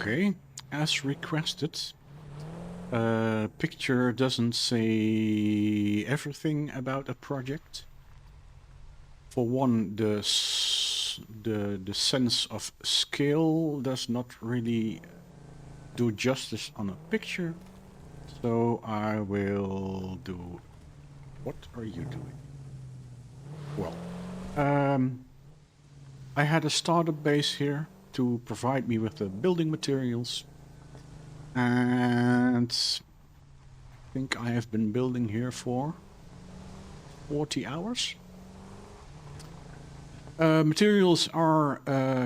Okay, as requested. Picture doesn't say everything about a project. For one, the sense of scale does not really do justice on a picture. So I will do... What are you doing? Well, I had a startup base here to provide me with the building materials. And I think I have been building here for 40 hours. Materials are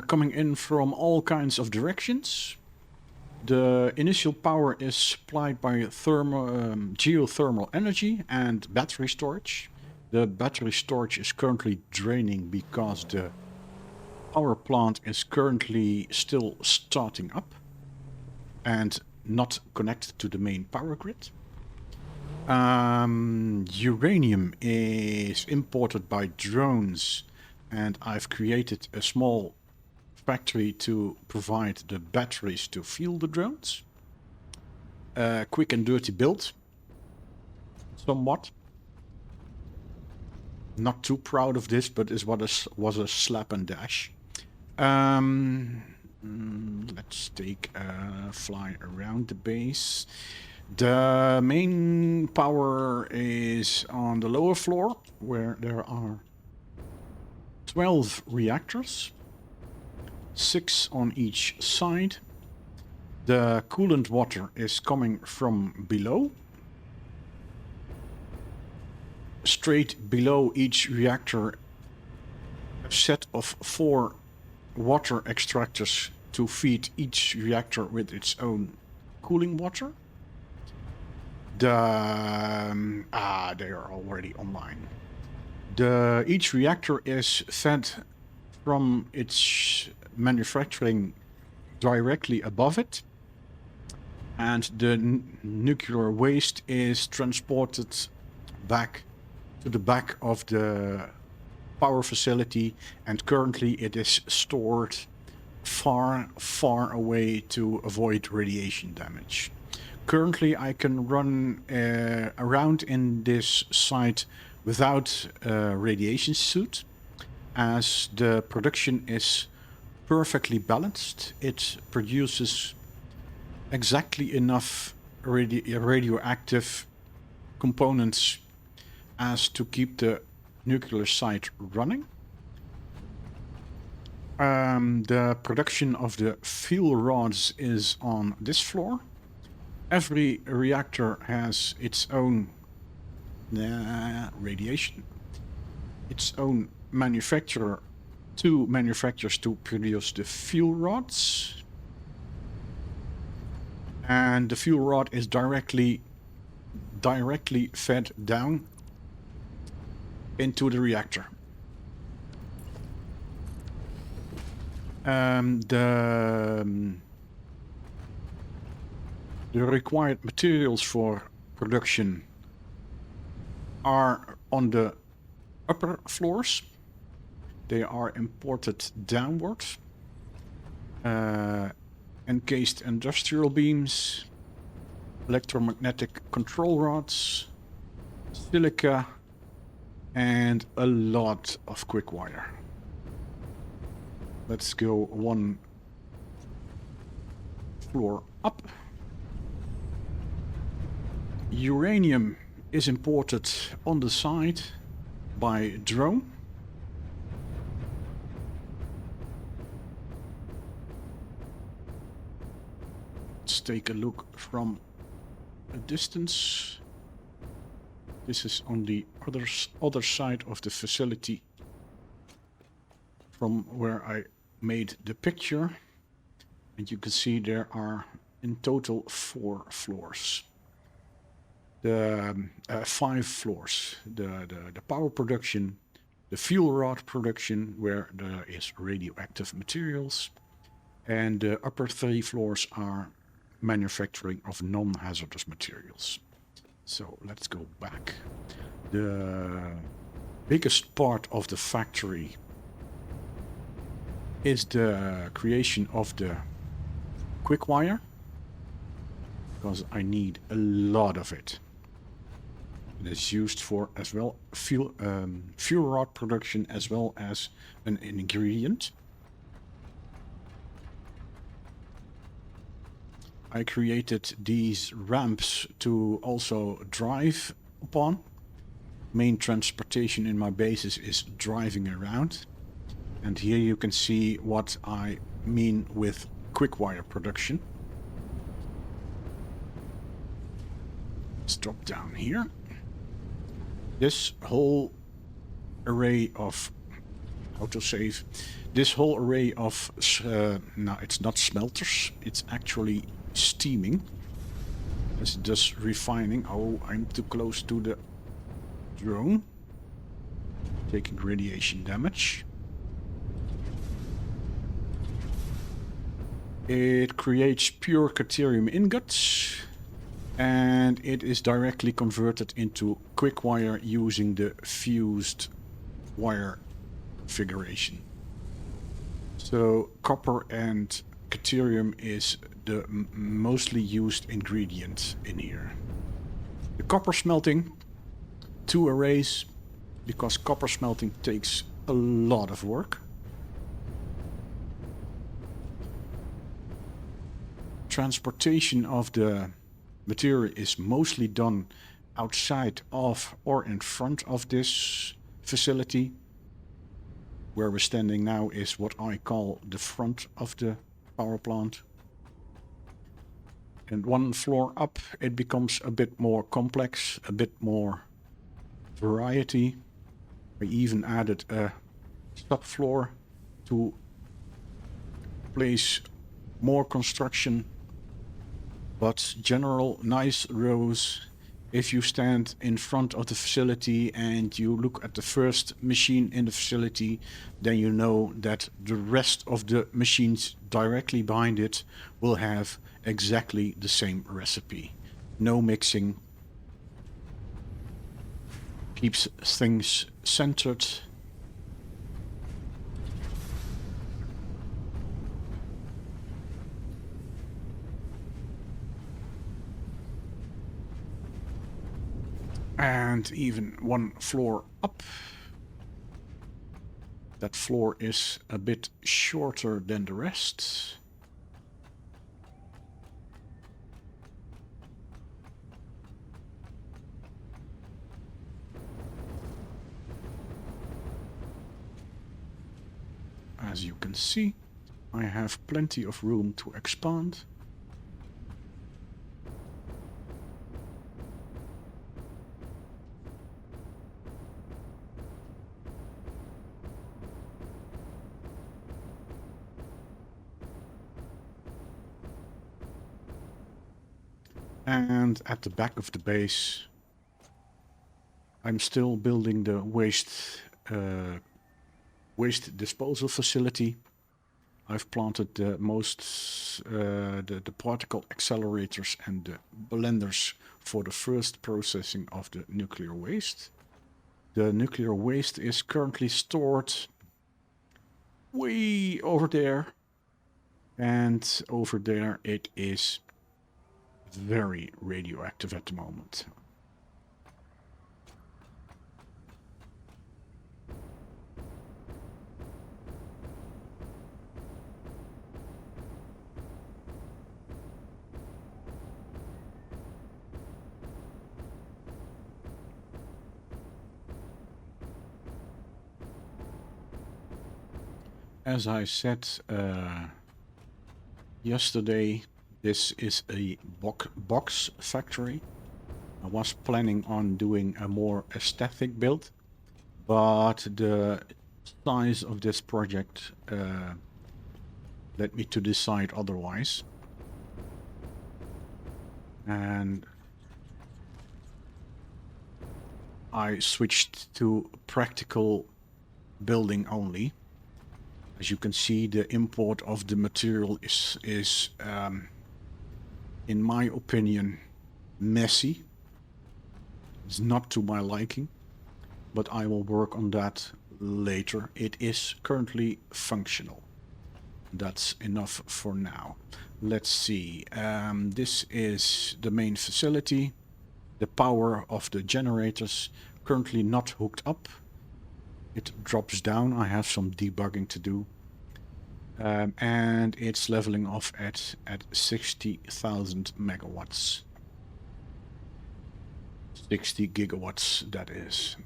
coming in from all kinds of directions. The initial power is supplied by geothermal energy and battery storage. The battery storage is currently draining because the power plant is currently still starting up and not connected to the main power grid. Uranium is imported by drones, and I've created a small factory to provide the batteries to fuel the drones. Quick and dirty build. Somewhat. Not too proud of this, but it was a slap and dash. Let's take a fly around the base. The main power is on the lower floor, where there are 12 reactors, 6 on each side. The coolant water is coming from below. Straight below each reactor, a set of 4 water extractors to feed each reactor with its own cooling water. They are already online. Each reactor is fed from its manufacturing directly above it, and the nuclear waste is transported back to the back of the power facility, and currently it is stored far, far away to avoid radiation damage. Currently, I can run around in this site without a radiation suit, as the production is perfectly balanced. It produces exactly enough radioactive components as to keep the nuclear site running. The production of the fuel rods is on this floor. Every reactor has its own radiation, its own manufacturer, 2 manufacturers to produce the fuel rods. And the fuel rod is directly fed down into the reactor. The required materials for production are on the upper floors. They are imported downwards. Encased industrial beams, electromagnetic control rods, silica, and a lot of quick wire. Let's go 1 floor up. Uranium is imported on the side by drone. Let's take a look from a distance. This is on the other side of the facility from where I made the picture. And you can see there are in total 4 floors. 5 floors. The power production, the fuel rod production, where there is radioactive materials, and the upper 3 floors are manufacturing of non-hazardous materials. So let's go back. The biggest part of the factory is the creation of the quick wire, because I need a lot of it. It is used for as well fuel rod production as well as an ingredient. I created these ramps to also drive upon. Main transportation in my bases is driving around. And here you can see what I mean with quick wire production. Let's drop down here. This whole array of, this whole array of, no, it's not smelters, it's actually steaming. It's just refining. Oh, I'm too close to the drone. Taking radiation damage. It creates pure caterium ingots, and it is directly converted into quick wire using the fused wire configuration. So copper and caterium is the mostly used ingredient in here. The copper smelting, 2 arrays, because copper smelting takes a lot of work. Transportation of the material is mostly done outside of or in front of this facility. Where we're standing now is what I call the front of the power plant. And 1 floor up, it becomes a bit more complex, a bit more variety. I even added a subfloor to place more construction. But general nice rows. If you stand in front of the facility and you look at the first machine in the facility, then you know that the rest of the machines directly behind it will have exactly the same recipe. No mixing. Keeps things centered. And even 1 floor up. That floor is a bit shorter than the rest. As you can see, I have plenty of room to expand. And at the back of the base, I'm still building the waste disposal facility. I've planted the the particle accelerators and the blenders for the first processing of the nuclear waste. The nuclear waste is currently stored way over there. And over there it is very radioactive at the moment. As I said yesterday, this is a box factory. I was planning on doing a more aesthetic build, but the size of this project led me to decide otherwise. And I switched to practical building only. As you can see, the import of the material is in my opinion, messy. It's not to my liking, but I will work on that later. It is currently functional. That's enough for now. Let's see. This is the main facility. The power of the generators currently not hooked up. It drops down. I have some debugging to do. And it's leveling off at 60,000 megawatts. 60 gigawatts, that is.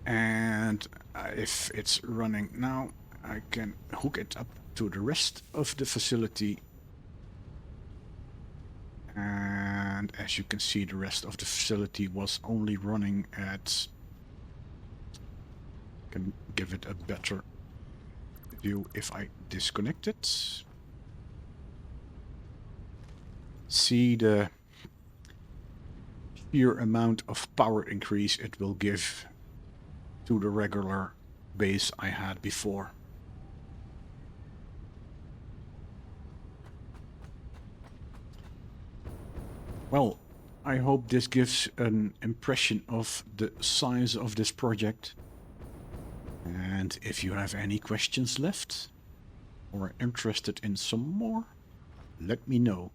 And if it's running now, I can hook it up to the rest of the facility. And as you can see, the rest of the facility was only running at... Can give it a better view if I disconnect it. See the sheer amount of power increase it will give to the regular base I had before. Well, I hope this gives an impression of the size of this project. And if you have any questions left or are interested in some more, let me know.